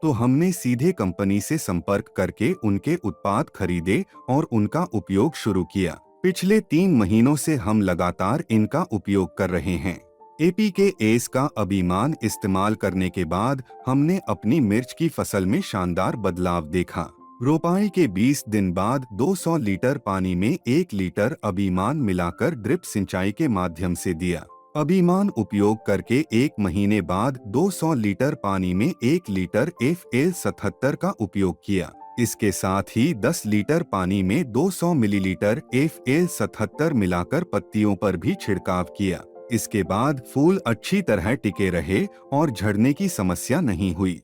तो हमने सीधे कंपनी से संपर्क करके उनके उत्पाद खरीदे और उनका उपयोग शुरू किया। पिछले 3 महीनों से हम लगातार इनका उपयोग कर रहे हैं। एपीके एस का अभिमान इस्तेमाल करने के बाद हमने अपनी मिर्च की फसल में शानदार बदलाव देखा। रोपाई के 20 दिन बाद 200 लीटर पानी में 1 लीटर अभिमान मिलाकर ड्रिप सिंचाई के माध्यम से दिया। अभिमान उपयोग करके 1 महीने बाद 200 लीटर पानी में 1 लीटर FL77 का उपयोग किया। इसके साथ ही 10 लीटर पानी में 200 मिलीलीटर FL77 मिलाकर पत्तियों पर भी छिड़काव किया। इसके बाद फूल अच्छी तरह टिके रहे और झड़ने की समस्या नहीं हुई।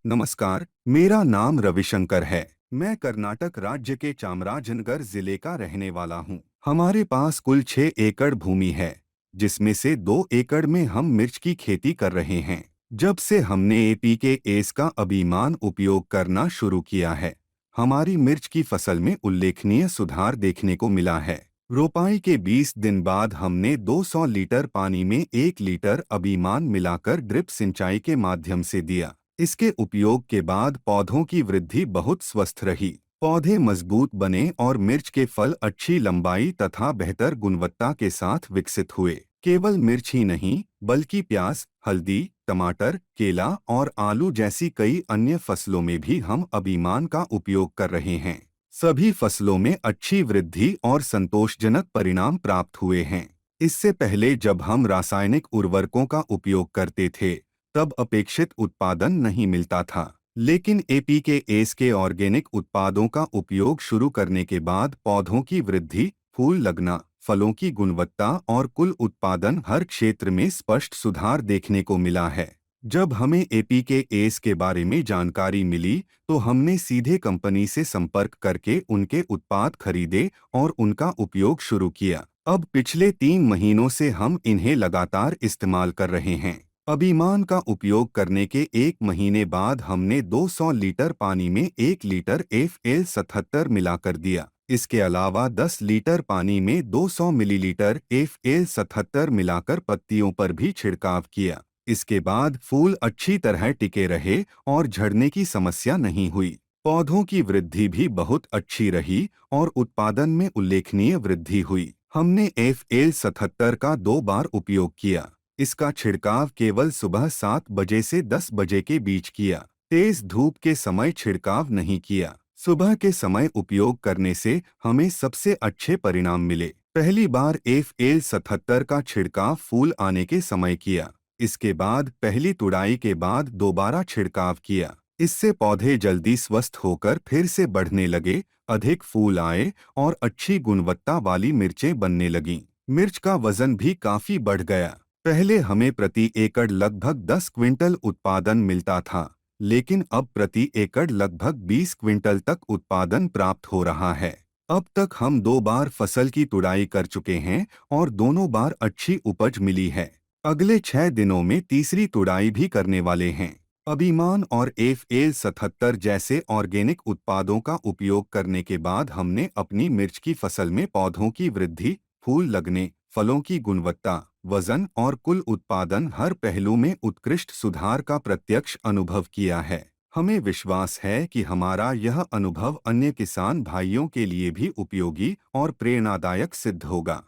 नमस्कार, मेरा नाम रविशंकर है। मैं कर्नाटक राज्य के चामराजनगर जिले का रहने वाला हूँ। हमारे पास कुल 6 एकड़ भूमि है, जिसमें से 2 एकड़ में हम मिर्च की खेती कर रहे हैं। जब से हमने एपीके एस का अभिमान उपयोग करना शुरू किया है, हमारी मिर्च की फसल में उल्लेखनीय सुधार देखने को मिला है। रोपाई के 20 दिन बाद हमने 200 लीटर पानी में 1 लीटर अभिमान मिलाकर ड्रिप सिंचाई के माध्यम से दिया। इसके उपयोग के बाद पौधों की वृद्धि बहुत स्वस्थ रही। पौधे मजबूत बने और मिर्च के फल अच्छी लंबाई तथा बेहतर गुणवत्ता के साथ विकसित हुए। केवल मिर्च ही नहीं, बल्कि प्याज, हल्दी, टमाटर, केला और आलू जैसी कई अन्य फसलों में भी हम अभिमान का उपयोग कर रहे हैं। सभी फसलों में अच्छी वृद्धि और संतोषजनक परिणाम प्राप्त हुए हैं। इससे पहले जब हम रासायनिक उर्वरकों का उपयोग करते थे, तब अपेक्षित उत्पादन नहीं मिलता था। लेकिन एपीके एस के ऑर्गेनिक उत्पादों का उपयोग शुरू करने के बाद पौधों की वृद्धि, फूल लगना, फलों की गुणवत्ता और कुल उत्पादन हर क्षेत्र में स्पष्ट सुधार देखने को मिला है। जब हमें एपीके एस के बारे में जानकारी मिली, तो हमने सीधे कंपनी से संपर्क करके उनके उत्पाद खरीदे और उनका उपयोग शुरू किया। अब पिछले 3 महीनों से हम इन्हें लगातार इस्तेमाल कर रहे हैं। अभिमान का उपयोग करने के 1 महीने बाद हमने 200 लीटर पानी में 1 लीटर FL77 मिलाकर दिया। इसके अलावा 10 लीटर पानी में 200 मिलीलीटर FL77 मिलाकर पत्तियों पर भी छिड़काव किया। इसके बाद फूल अच्छी तरह टिके रहे और झड़ने की समस्या नहीं हुई। पौधों की वृद्धि भी बहुत अच्छी रही और उत्पादन में उल्लेखनीय वृद्धि हुई। हमने FL77 का 2 बार उपयोग किया। इसका छिड़काव केवल सुबह 7 बजे से 10 बजे के बीच किया। तेज धूप के समय छिड़काव नहीं किया। सुबह के समय उपयोग करने से हमें सबसे अच्छे परिणाम मिले। पहली बार FL77 का छिड़काव फूल आने के समय किया। इसके बाद पहली तुड़ाई के बाद दोबारा छिड़काव किया। इससे पौधे जल्दी स्वस्थ होकर फिर से बढ़ने लगे, अधिक फूल आए और अच्छी गुणवत्ता वाली मिर्चें बनने लगीं। मिर्च का वजन भी काफी बढ़ गया। पहले हमें प्रति एकड़ लगभग 10 क्विंटल उत्पादन मिलता था, लेकिन अब प्रति एकड़ लगभग 20 क्विंटल तक उत्पादन प्राप्त हो रहा है। अब तक हम 2 बार फसल की तुड़ाई कर चुके हैं और दोनों बार अच्छी उपज मिली है। अगले 6 दिनों में तीसरी तुड़ाई भी करने वाले हैं। अभिमान और FL77 जैसे ऑर्गेनिक उत्पादों का उपयोग करने के बाद हमने अपनी मिर्च की फसल में पौधों की वृद्धि, फूल लगने, फलों की गुणवत्ता, वजन और कुल उत्पादन हर पहलू में उत्कृष्ट सुधार का प्रत्यक्ष अनुभव किया है। हमें विश्वास है कि हमारा यह अनुभव अन्य किसान भाइयों के लिए भी उपयोगी और प्रेरणादायक सिद्ध होगा।